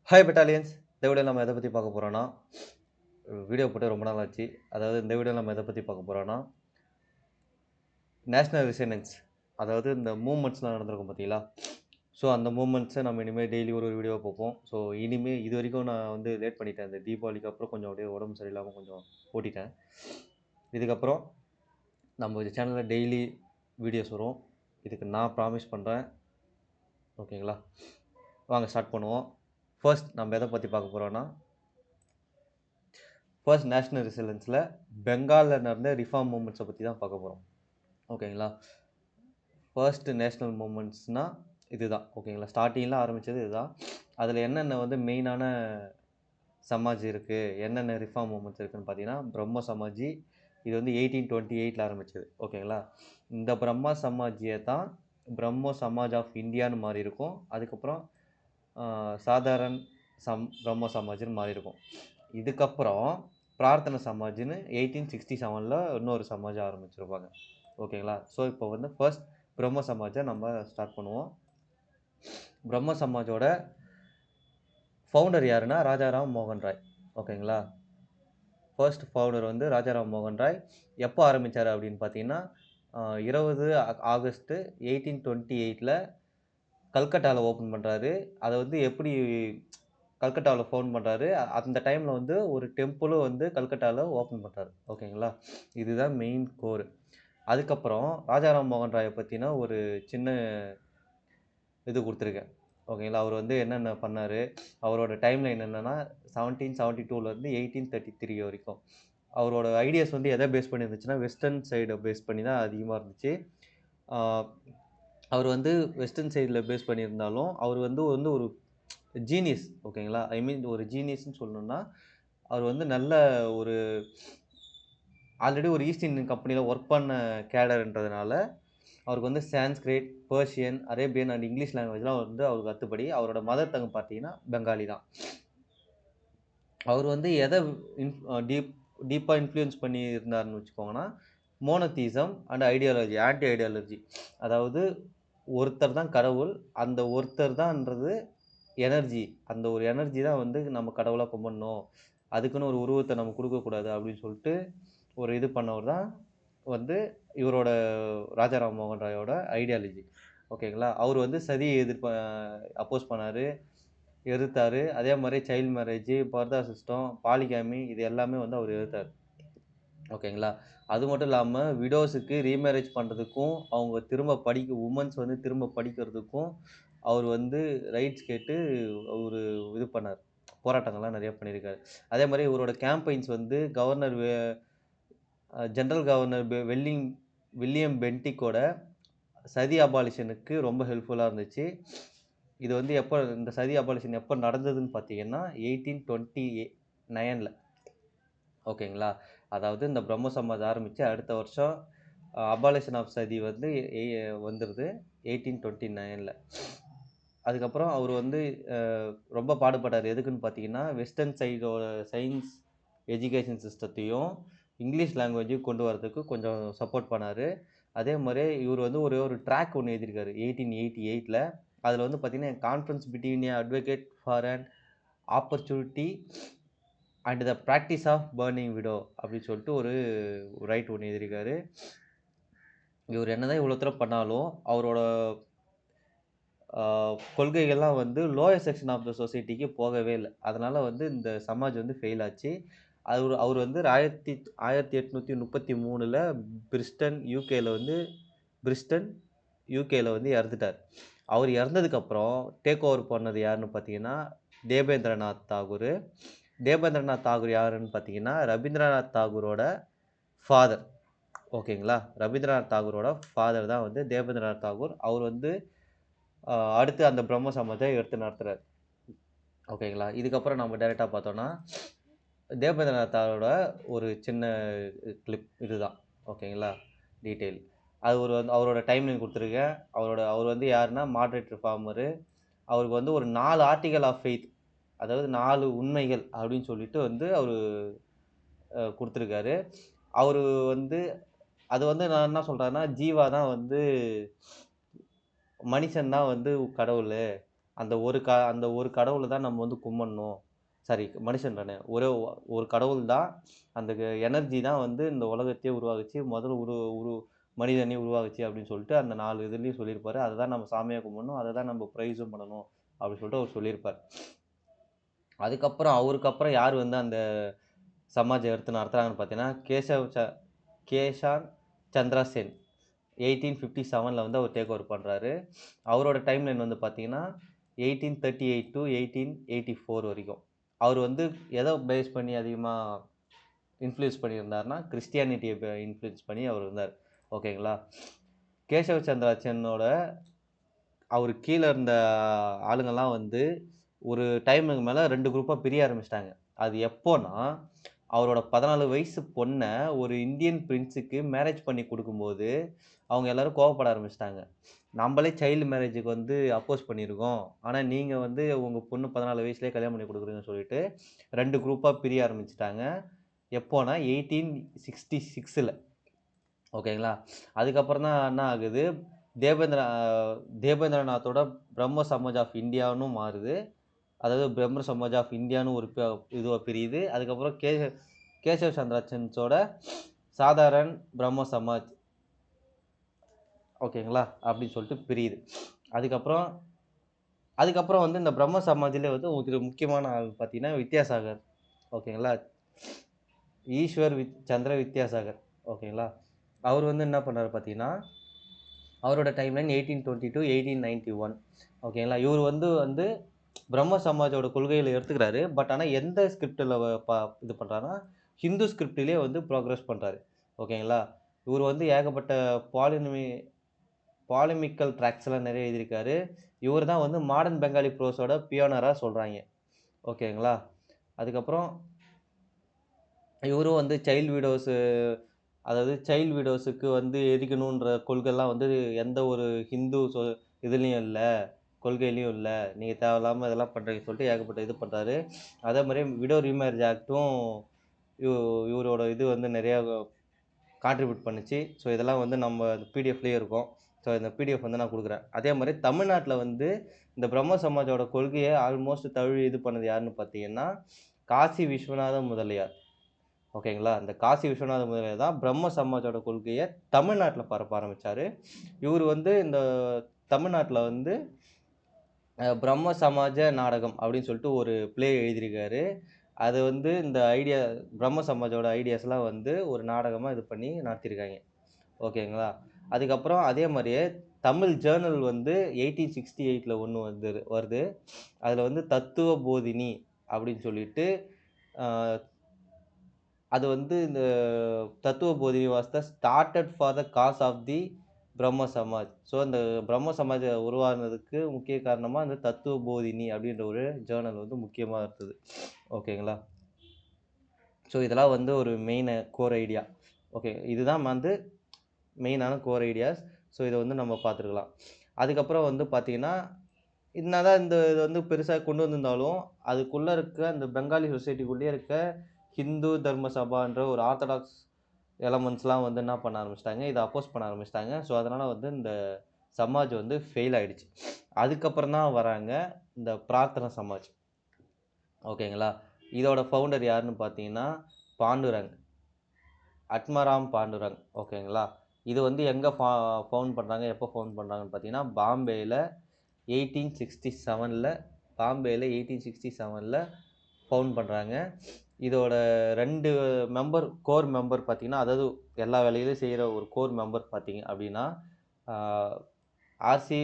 Hi battalions! இந்த வீடியோல நம்ம எத பத்தி பார்க்க போறோம்னா, வீடியோ போட்டு ரொம்ப நாள் ஆச்சு. அதாவது இந்த வீடியோல நம்ம எத பத்தி பார்க்க போறோம்னா, நேஷனல் ரெசனன்ஸ் அதாவது இந்த மூவ்மெண்ட்ஸ்லாம் நடந்திருக்கும் பார்த்தீங்களா? ஸோ அந்த மூவ்மெண்ட்ஸ நம்ம இனிமே டெய்லி ஒரு ஒரு வீடியோவா பார்ப்போம். ஸோ இனிமே இதுவரைக்கும் நான் வந்து லேட் பண்ணிட்டேன். இந்த தீபாவளிக்கு அப்புறம் கொஞ்சம் அப்படியே உடம்பு சரியில்லாம கொஞ்சம் ஓட்டிட்டேன். இதுக்கப்புறம் நம்ம இந்த சேனல்ல டெய்லி வீடியோஸ் வரும். இதுக்கு நான் ப்ராமிஸ் பண்றேன். ஓகேங்களா? வாங்க ஸ்டார்ட் பண்ணுவோம். ஃபர்ஸ்ட் நம்ம எத பத்தி பார்க்க போறோம்னா, ஃபர்ஸ்ட் நேஷனல் ரெசிலன்ஸ்ல பெங்கால்ல நடந்த ரிஃபார்ம் மூவ்மெண்ட்ஸ பத்தி தான் பார்க்க போறோம். ஓகேங்களா? ஃபர்ஸ்ட் நேஷனல் மூவ்மெண்ட்ஸ்னா இதுதான். ஓகேங்களா? ஸ்டார்ட்டிங்ல ஆரம்பிச்சது இதுதான். அதுல என்னென்ன வந்து மெயினான சமாஜ் இருக்கு, என்னென்ன ரிஃபார்ம் மூவ்மெண்ட்ஸ் இருக்குன்னு பார்த்தீங்கன்னா, பிரம்ம சமாஜ் இது வந்து 1828ல ஆரம்பிச்சது. ஓகேங்களா? இந்த பிரம்மா சமாஜிய தான் பிரம்மோ சமாஜ் ஆஃப் இந்தியான்னு மாறியிருக்கும். அதுக்கப்புறம் அ சாதாரண் பிரம்மோ சமாஜ்ன்னு மாறியிருக்கும். இதுக்கப்புறம் பிரார்த்தன சமாஜ்ன்னு 1867ல இன்னொரு சமாஜ் ஆரம்பிச்சிருப்பாங்க. ஓகேங்களா? ஸோ இப்போ வந்து ஃபர்ஸ்ட் பிரம்ம சமாஜ நம்ம ஸ்டார்ட் பண்ணுவோம். பிரம்ம சமாஜோட ஃபவுண்டர் யாருன்னா, ராஜாராம் மோகன் ராய். ஓகேங்களா? ஃபர்ஸ்ட் ஃபவுண்டர் வந்து ராஜாராம் மோகன் ராய். எப்போ ஆரம்பிச்சாரு அப்படின்னு பார்த்தீங்கன்னா, 20 ஆகஸ்ட் 1828ல கல்கட்டால ஓப்பன் பண்றாரு. அத வந்து எப்படி கல்கட்டால ஃபவுண்ட் பண்றாரு. அந்த டைம்ல வந்து ஒரு டெம்பிளும் வந்து கல்கட்டால ஓப்பன் பண்றாரு. ஓகேங்களா? இதுதான் மெயின் கோர். அதுக்கப்புறம் ராஜாராம் மோகன் ராய பத்தின ஒரு சின்ன இது குடுத்துருக்கேன். ஓகேங்களா? அவரு வந்து என்னென்ன பண்ணாரு, அவரோட டைம்லைன் என்னன்னா 1772லருந்து 1833 வரைக்கும். அவரோட ஐடியாஸ் வந்து எத பேஸ் பண்ணி இருந்துச்சுன்னா, வெஸ்டர்ன் சைட பேஸ் பண்ணி தான் அதிகமா இருந்துச்சு. ஆ அவரு வந்து வெஸ்டர்ன் சைடுல பேஸ் பண்ணியிருந்தாலும், அவரு வந்து ஒரு ஜீனியஸ் ஓகேங்களா? ஐ மீன் ஒரு ஜீனியஸ்ன்னு சொல்லணும்னா, அவர் வந்து நல்ல ஒரு ஆல்ரெடி ஒரு ஈஸ்ட் இந்தியன் கம்பெனில ஒர்க் பண்ண கேடர்ன்றதுனால, அவருக்கு வந்து Sanskrit, Persian, Arabian and English லாங்குவேஜ்லாம் வந்து அவருக்கு அத்துப்படி. அவரோட மதர் டங் பார்த்தீங்கன்னா, பெங்காலி தான். அவர் வந்து எத இன்ஃப் அ டீப் டீப்பா இன்ஃப்ளூயன்ஸ் பண்ணி இருந்தாருன்னு வச்சுக்கோங்கன்னா, மோனோதீசம் அண்ட் ஐடியாலஜி, ஆன்டி ஐடியாலஜி. அதாவது ஒருத்தர் தான் கடவுள். அந்த ஒருத்தர் தான்ன்றது எனர்ஜி. அந்த ஒரு எனர்ஜி தான் வந்து நம்ம கடவுளா கும்பிடணும். அதுக்குன்னு ஒரு உருவத்த நம்ம குடுக்கக்கூடாது அப்படின்னு சொல்லிட்டு, ஒரு இது பண்ணவர் தான் வந்து இவரோட ராஜாராம் மோகன் ராயோட ஐடியாலஜி. ஓகேங்களா? அவரு வந்து சதிய அப்போஸ் பண்ணாரு, எதிர்த்தாரு. அதே மாரி சைல்ட் மேரேஜ், பர்தா சிஸ்டம், பாலிகேமி இது எல்லாமே வந்து அவரு எதிர்த்தாரு. ஓகேங்களா? அது மட்டும் இல்லாம விடோஸுக்கு ரீமேரேஜ் பண்றதுக்கும், அவங்க திரும்ப வுமன்ஸ் வந்து திரும்ப படிக்கிறதுக்கும், அவரு வந்து ரைட்ஸ் கேட்டு அவரு இது பண்ணாரு. போராட்டங்கள்லாம் நெறைய பண்ணியிருக்காரு. அதே மாரி இவரோட கேம்பெயின்ஸ் வந்து கவர்னர் ஜெனரல் கவர்னர் வில்லியம் பென்டிக்கோட சதி அபாலிஷனுக்கு ரொம்ப ஹெல்ப்ஃபுல்லா இருந்துச்சு. இது வந்து இந்த சதி அபாலிஷன் எப்ப நடந்ததுன்னு பார்த்தீங்கன்னா, 1829ல. ஓகேங்களா? அதாவது இந்த பிரம்ம சமாஜ் ஆரம்பிச்சு அடுத்த வருஷம் அபாலிஷன் ஆஃப் சதி வந்து வந்துருது 1829ல. அதுக்கப்புறம் அவரு வந்து அ ரொம்ப பாடுபட்டாரு. எதுக்குன்னு பார்த்தீங்கன்னா, வெஸ்டர்ன் சைடோட சயன்ஸ் எஜுகேஷன் சிஸ்டத்தையும், இங்கிலீஷ் லாங்குவேஜையும் கொண்டு வரதுக்கு கொஞ்சம் சப்போர்ட் பண்ணாரு. அதே மாரி இவரு வந்து ஒரே ஒரு ட்ராக் ஒண்ணு எழுதியிருக்காரு 1888ல. அதுல வந்து பார்த்தீங்கன்னா, conference between a advocate for an opportunity and the practice of burning widow அப்படின்னு சொல்லிட்டு ஒரு ரைட் ஒண்ணு எழுதியிருக்காரு. இவரு என்னதான் இவ்வளோ தூரம் பண்ணாலும், அவரோட அ கொள்கைகள்லாம் வந்து லோயர் செக்ஷன் ஆஃப் த சொசைட்டிக்கு போகவே இல்ல. அதனால வந்து இந்த சமாஜ் வந்து ஃபெயில் ஆச்சு. அவரு வந்து 1833ல பிரிஸ்டன் யுகேல வந்து இறந்துட்டாரு. அவரு இறந்ததுக்கப்புறம் டேக் ஓவர் பண்ணது யாருன்னு பார்த்தீங்கன்னா, தேபேந்திரநாத் தாகூரு. தேபேந்திரநாத் தாகூர் யாருன்னு பார்த்தீங்கன்னா, ரவீந்திரநாத் தாகூரோட ஃபாதர். ஓகேங்களா? ரவீந்திரநாத் தாகூரோட ஃபாதர் தான் வந்து தேபேந்திரநாத் தாகூர். அவரு வந்து அடுத்து அந்த பிரம்ம சமாஜ எடுத்து நடத்துறாரு. ஓகேங்களா? இதுக்கப்புறம் நம்ம டைரக்ட்டா பார்த்தோம்னா, தேபேந்திரநாத் தாகூரோட ஒரு சின்ன கிளிப் இதுதான். ஓகேங்களா? டீட்டெயில். அது அவரோட டைம்லைன் குடுத்துருக்கேன். அவர் வந்து யாருன்னா, மாடரேட் ரிஃபார்மரு. அவருக்கு வந்து ஒரு 4 ஆர்டிகிள் ஆஃப் ஃபெய்த் அதாவது 4 உண்மைகள் அப்படின்னு சொல்லிட்டு வந்து அவரு குடுத்துருக்காரு. அவரு வந்து அது வந்து நான் என்ன சொல்றேன்னா, ஜீவா தான் வந்து மனிஷன் தான் வந்து கடவுளு. அந்த ஒரு கடவுளை தான் நம்ம வந்து கும்பிடணும். சாரி, மனுஷன்றானே. ஒரு கடவுள் தான், அந்த எனர்ஜி தான் வந்து இந்த உலகத்தையே உருவாக்குச்சு. முதல்ல உரு உரு மனிதனையும் உருவாக்குச்சு அப்படின்னு சொல்லிட்டு அந்த 4 இதுலயும் சொல்லியிருப்பாரு. அதை தான் நம்ம சாமியா கும்பிடணும். அதை தான் நம்ம ப்ரைஸும் பண்ணணும் அப்படின்னு சொல்லிட்டு அவர் சொல்லியிருப்பார். அதுக்கப்புறம் அவருக்கு அப்புறம் யார் வந்து அந்த சமாஜ் எடுத்து நடத்துறாங்கன்னு பார்த்தீங்கன்னா, கேஷான் சந்திரா சென். 1857ல வந்து அவர் டேக் ஓவர் பண்றாரு. அவரோட டைம் லைன் வந்து பார்த்தீங்கன்னா, 1838 to 1884 வரைக்கும். அவர் வந்து எத பேஸ் பண்ணி அதிகமா இன்ஃப்ளூயன்ஸ் பண்ணியிருந்தாருன்னா, கிறிஸ்டியானிட்டிய இன்ஃப்ளூயன்ஸ் பண்ணி அவர் இருந்தார். ஓகேங்களா? கேசவ் சந்திரா சென்னோட அவருக்கு கீழ இருந்த ஆளுங்கலாம் வந்து ஒரு டைமுக்கு மேல 2 குரூப்பா பிரிய ஆரம்பிச்சுட்டாங்க. அது எப்போன்னா, அவரோட 14 வயசு பொண்ண ஒரு இந்தியன் பிரின்ஸுக்கு மேரேஜ் பண்ணி குடுக்கும்போது, அவங்க எல்லாரும் கோவப்பட ஆரம்பிச்சுட்டாங்க. "நம்பளே சைல்டு மேரேஜுக்கு வந்து அப்போஸ் பண்ணியிருக்கோம். ஆனா நீங்க வந்து உங்க பொண்ணு 14 வயசுலயே கல்யாணம் பண்ணி குடுக்குறீங்கன்னு" சொல்லிட்டு 2 குரூப்பா பிரிய ஆரம்பிச்சுட்டாங்க. எப்போன்னா 1866ல. ஓகேங்களா? அதுக்கப்புறம் தான் என்ன ஆகுது, தேபேந்திரநாத்தோட பிரம்ம சமாஜ் ஆஃப் இந்தியான்னு மாறுது. அதாவது பிரம்ம சமாஜ் ஆஃப் இந்தியான்னு ஒரு இதுவா பிரியுது. அதுக்கப்புறம் கேசவ் சந்திரா சென்ஸோட சாதாரண் பிரம்ம சமாஜ், ஓகேங்களா? அப்படின்னு சொல்லிட்டு பிரியுது. அதுக்கப்புறம் அதுக்கப்புறம் வந்து இந்த பிரம்ம சமாஜ்ல வந்து ஒரு முக்கியமான ஆள் பார்த்தீங்கன்னா, வித்யாசாகர். ஓகேங்களா? சந்திர வித்யாசாகர். ஓகேங்களா? அவர் வந்து என்ன பண்ணாரு பார்த்தீங்கன்னா, அவரோட டைம்லைன் 1822 1891. ஓகேங்களா? இவர் வந்து வந்து பிரம்ம சமாஜோட கொள்கைகளை எடுத்துக்கிறாரு. பட் ஆனா எந்த ஸ்கிரிப்ட்ல இது பண்றாருன்னா, ஹிந்து ஸ்கிரிப்ட்லயே வந்து ப்ரோகிரஸ் பண்றாரு. ஓகேங்களா? இவர் வந்து ஏகப்பட்ட பாலிமிக்கல் ட்ராக்ஸ் எல்லாம் நிறைய எழுதியிருக்காரு. இவர் தான் வந்து மாடர்ன் பெங்காலி ப்ரோஸோட பியோனரா சொல்றாங்க. ஓகேங்களா? அதுக்கப்புறம் இவரும் வந்து சைல்ட் விடோஸுக்கு வந்து எரிக்கணுன்ற கொள்கைலாம் வந்து எந்த ஒரு ஹிந்து இதுலயும் இல்ல. கொள்கையிலயும் இல்ல. நீங்க தேவையில்லாம இதெல்லாம் பண்றீங்கன்னு சொல்லிட்டு ஏகப்பட்ட இது பண்றாரு. அதே மாரி விடோ ரீமேரேஜ் ஆக்ட்டும் இவரோட இது வந்து நிறையா கான்ட்ரிபியூட் பண்ணுச்சு. ஸோ இதெல்லாம் வந்து நம்ம பிடிஎஃப்லயே இருக்கும். ஸோ இந்த பிடிஎஃப் வந்து நான் குடுக்குறேன். அதே மாரி தமிழ்நாட்ல வந்து இந்த பிரம்ம சமாஜோட கொள்கைய ஆல்மோஸ்ட் தழுவி இது பண்ணது யாருன்னு பார்த்தீங்கன்னா, காசி விஸ்வநாத முதலியார். ஓகேங்களா? இந்த காசி விஸ்வநாத முதலியார் தான் பிரம்ம சமாஜோட கொள்கைய தமிழ்நாட்ல பரப்ப ஆரம்பிச்சாரு. இவரு வந்து இந்த தமிழ்நாட்ல வந்து பிரம்ம சமாஜ நாடகம் அப்படின்னு சொல்லிட்டு ஒரு ப்ளே எழுதியிருக்காரு. அது வந்து இந்த பிரம்ம சமாஜோட ஐடியாஸ்லாம் வந்து ஒரு நாடகமா இது பண்ணி நடத்தியிருக்காங்க. ஓகேங்களா? அதுக்கப்புறம் அதே மாரியே தமிழ் ஜர்னல் வந்து 1868ல ஒண்ணு வருது. அதுல வந்து தத்துவ போதினி அப்படின்னு சொல்லிட்டு, அ அது வந்து இந்த Tattvabodhini was the started for the cause of the Brahmo Samaj. So இந்த பிரம்ம சமாஜ் உருவாகுனதுக்கு முக்கிய காரணமா இந்த தத்துவ போதினி அப்படின்ற ஒரு ஜர்னல் வந்து முக்கியமா இருந்தது. ஓகேங்களா? ஸோ இதெல்லாம் வந்து ஒரு கோர் ஐடியா. ஓகே. இதுதான் வந்து மெயினான கோர் ஐடியாஸ். ஸோ இத வந்து நம்ம பார்த்துருக்கலாம். அதுக்கப்புறம் வந்து பார்த்தீங்கன்னா, என்னதான் இது வந்து பெருசா கொண்டு வந்திருந்தாலும், அதுக்குள்ள இருக்க அந்த பெங்காலி சொசைட்டிக்குள்ளேயே இருக்க ஹிந்து தர்ம சபான்ற ஒரு ஆர்த்தடாக்ஸ் எலமெண்ட்ஸ்லாம் வந்து என்ன பண்ண ஆரம்பிச்சுட்டாங்க, இத அப்போஸ் பண்ண ஆரம்பிச்சுட்டாங்க. ஸோ அதனால வந்து இந்த சமாஜ் வந்து ஃபெயில் ஆயிடுச்சு. அதுக்கப்புறம் தான் வராங்க இந்த பிரார்த்தனா சமாஜ். ஓகேங்களா? இதோட ஃபவுண்டர் யாருன்னு பார்த்தீங்கன்னா, பாண்டுரங். அட்மராம் பாண்டுரங். ஓகேங்களா? இது வந்து எங்க ஃபவுண்ட் பண்றாங்க, எப்போ ஃபவுண்ட் பண்றாங்கன்னு பார்த்தீங்கன்னா, பாம்பேல 1867ல 1867ல ஃபவுண்ட் பண்றாங்க. இதோட 2 கோர் மெம்பர் பார்த்தீங்கன்னா, அதாவது எல்லா வேலைகளையும் செய்ற ஒரு கோர் மெம்பர் பார்த்தீங்க அப்படின்னா, ஆ ஆர்.சி.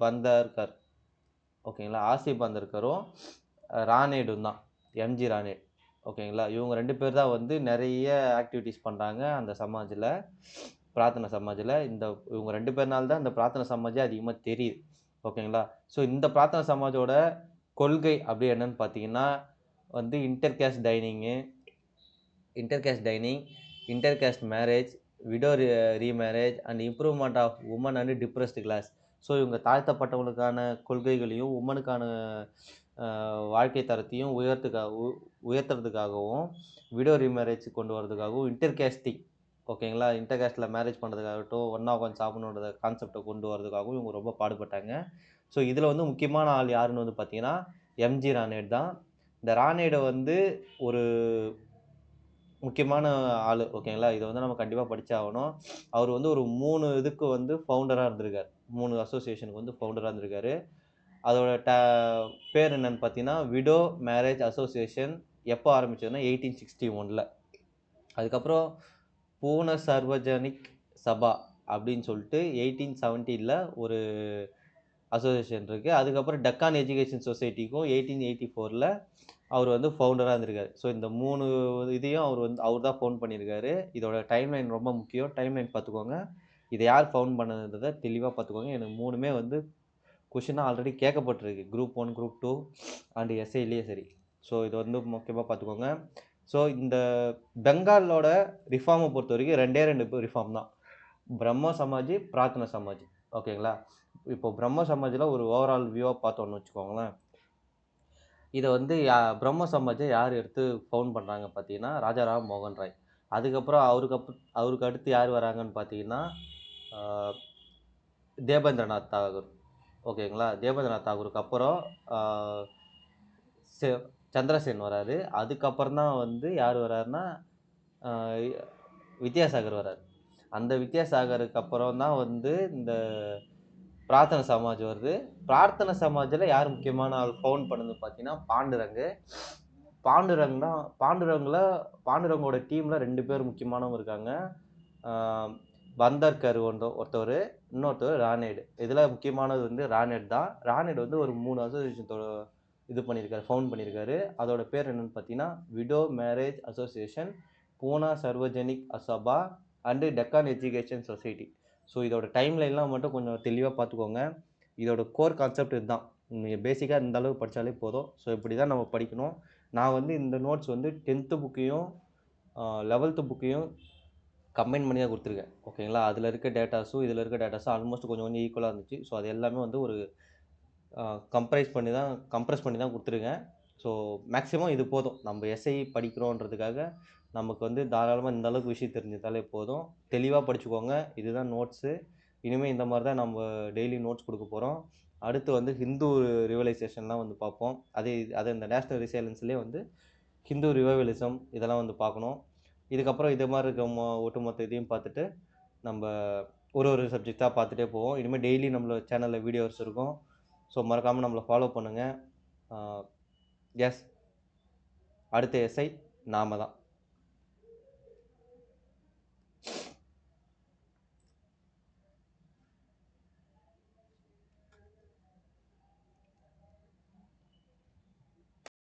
பந்தர்கர். ஓகேங்களா? ஆர்.சி. பந்தர்கரும், ராணேடும் தான். எம்.ஜி. ராணேட். ஓகேங்களா? இவங்க 2 பேர் தான் வந்து நெறைய ஆக்டிவிட்டீஸ் பண்றாங்க அந்த சமாஜ்ல. பிரார்த்தனா சமாஜ்ல. இவங்க 2 பேர்னால தான் இந்த பிரார்த்தனா சமாஜே அதிகமா தெரியுது. ஓகேங்களா? ஸோ இந்த பிரார்த்தனா சமாஜோட கொள்கை அப்படி என்னன்னு பார்த்தீங்கன்னா, வந்து inter caste dining, inter caste marriage, widow remarriage and improvement of woman and depressed class. So இவங்க தாழ்த்தப்பட்டவங்களுக்கான கொள்கைகளையும், வுமனுக்கான வாழ்க்கை தரத்தையும் உயர்த்துறதுக்காகவும், விடோ ரீமேரேஜ் கொண்டு வரதுக்காகவும், இன்டர் காஸ்டிங், ஓகேங்களா? இன்டர் காஸ்ட்ல மேரேஜ் பண்றதுக்காகட்டும், ஒண்ணா உட்காந்து சாப்பிடணுன்ற கான்செப்ட்ட கொண்டு வரதுக்காகவும் இவங்க ரொம்ப பாடுபட்டாங்க. ஸோ இதில் வந்து முக்கியமான ஆள் யாருன்னு வந்து பார்த்தீங்கன்னா எம்ஜி ராணேட் தான். இந்த ராணேடை வந்து ஒரு முக்கியமான ஆள், ஓகேங்களா. இதை வந்து நம்ம கண்டிப்பாக படிச்சாகணும். அவர் வந்து ஒரு 3 இதுக்கு வந்து ஃபவுண்டராக இருந்திருக்காரு. 3 அசோசியேஷனுக்கு வந்து ஃபவுண்டராக இருந்திருக்காரு. அதோட பேர் என்னன்னு பார்த்தீங்கன்னா விடோ மேரேஜ் அசோசியேஷன். எப்போ ஆரம்பிச்சதுன்னா 1861ல். அதுக்கப்புறம் பூன சர்வஜனிக் சபா அப்படின்னு சொல்லிட்டு 1870ல் ஒரு அசோசியேஷன் இருக்குது. அதுக்கப்புறம் டக்கான் எஜுகேஷன் சொசைட்டிக்கும் 1884ல் அவர் வந்து ஃபவுண்டராக இருந்திருக்காரு. ஸோ இந்த 3 இதையும் அவர் தான் ஃபவுண்ட் பண்ணியிருக்காரு. இதோட டைம்லைன் ரொம்ப முக்கியம். டைம்லைன் பார்த்துக்கோங்க. இதை யார் ஃபவுண்ட் பண்ணதுன்றதை தெளிவாக பார்த்துக்கோங்க. எனக்கு 3மே வந்து கொஷினாக ஆல்ரெடி கேட்கப்பட்டிருக்கு. குரூப் 1, குரூப் 2 அண்ட் எஸ்ஐலேயே சரி. ஸோ இது வந்து முக்கியமாக பார்த்துக்கோங்க. ஸோ இந்த பெங்காலோட ரிஃபார்மை பொறுத்த வரைக்கும் 2 ரிஃபார்ம் தான். பிரம்ம சமாஜ், பிரார்த்தன சமாஜ், ஓகேங்களா. இப்போ பிரம்ம சமாஜில் ஒரு ஓவரால் வியூவாக பார்த்தோன்னு வச்சுக்கோங்களேன். இதை வந்து பிரம்ம சமாஜை யார் எடுத்து ஃபவுண்ட் பண்ணுறாங்க பார்த்தீங்கன்னா ராஜாராம் மோகன் ராய். அதுக்கப்புறம் அவருக்கு அடுத்து யார் வராங்கன்னு பார்த்தீங்கன்னா தேபேந்திரநாத் தாகூர், ஓகேங்களா. தேபேந்திரநாத் தாகூருக்கு அப்புறம் சந்திரசேன் வராரு. அதுக்கப்புறம் தான் வந்து யார் வராருன்னா வித்யாசாகர் வராரு. அந்த வித்யாசாகருக்கு அப்புறம் தான் வந்து இந்த பிரார்த்தன சமாஜ் வருது. பிரார்த்தன சமாஜில் யார் முக்கியமான ஆள் ஃபவுண்ட் பண்ணது பார்த்தீங்கன்னா பாண்டுரங்கு. பாண்டுரங்கோட டீமில் 2 பேர் முக்கியமானவங்க இருக்காங்க. பந்தர்கர் ஒருத்தவர், இன்னொருத்தவர் ராணேடு. இதில் முக்கியமானது வந்து ராணேட் தான். ராணேட் வந்து ஒரு 3 அசோசியேஷன் இது பண்ணியிருக்காரு, ஃபவுண்ட் பண்ணியிருக்காரு. அதோட பேர் என்னென்னு பார்த்தீங்கன்னா widow marriage association, Poona Sarvajanik Sabha and Deccan education society. So இதோட டைம்லைன்லாம் மட்டும் கொஞ்சம் தெளிவாக பார்த்துக்கோங்க. இதோட கோர் கான்செப்ட் இதுதான். நீங்கள் பேசிக்காக இந்த அளவு படித்தாலே போதும். ஸோ இப்படி தான் நம்ம படிக்கணும். நான் வந்து இந்த நோட்ஸ் வந்து 10th புக்கையும் 11th புக்கையும் கம்பைன் பண்ணி தான் கொடுத்துருக்கேன், ஓகேங்களா. அதில் இருக்க டேட்டாஸும் இதில் இருக்க டேட்டாஸும் ஆல்மோஸ்ட் கொஞ்சம் ஈக்குவலாக இருந்துச்சு. ஸோ அது எல்லாமே வந்து ஒரு கம்ப்ரஸ் பண்ணி தான் கொடுத்துருக்கேன். ஸோ மேக்ஸிமம் இது போதும். நம்ம எஸ்ஐ படிக்கிறோன்றதுக்காக நமக்கு வந்து தாராளமாக இந்த அளவுக்கு விஷயம் தெரிஞ்சிருந்தாலே போதும். தெளிவாக படிச்சுக்கோங்க. இதுதான் நோட்ஸு. இனிமேல் இந்த மாதிரி தான் நம்ம டெய்லி நோட்ஸ் கொடுக்க போகிறோம். அடுத்து வந்து ஹிந்து ரிவலைசேஷன்லாம் வந்து பார்ப்போம். அது இந்த நேஷ்னல் ரிசைலன்ஸ்லேயே வந்து ஹிந்து ரிவைவலிசம் இதெல்லாம் வந்து பார்க்கணும். இதுக்கப்புறம் இது மாதிரி இருக்க ஒட்டுமொத்த இதையும் பார்த்துட்டு நம்ம ஒரு சப்ஜெக்டாக பார்த்துட்டே போவோம். இனிமேல் டெய்லி நம்மளோட சேனலில் வீடியோஸ் இருக்கும். ஸோ மறக்காமல் நம்மளை ஃபாலோ பண்ணுங்கள். எஸ், அடுத்த எஸ்ஐ நாம தான்.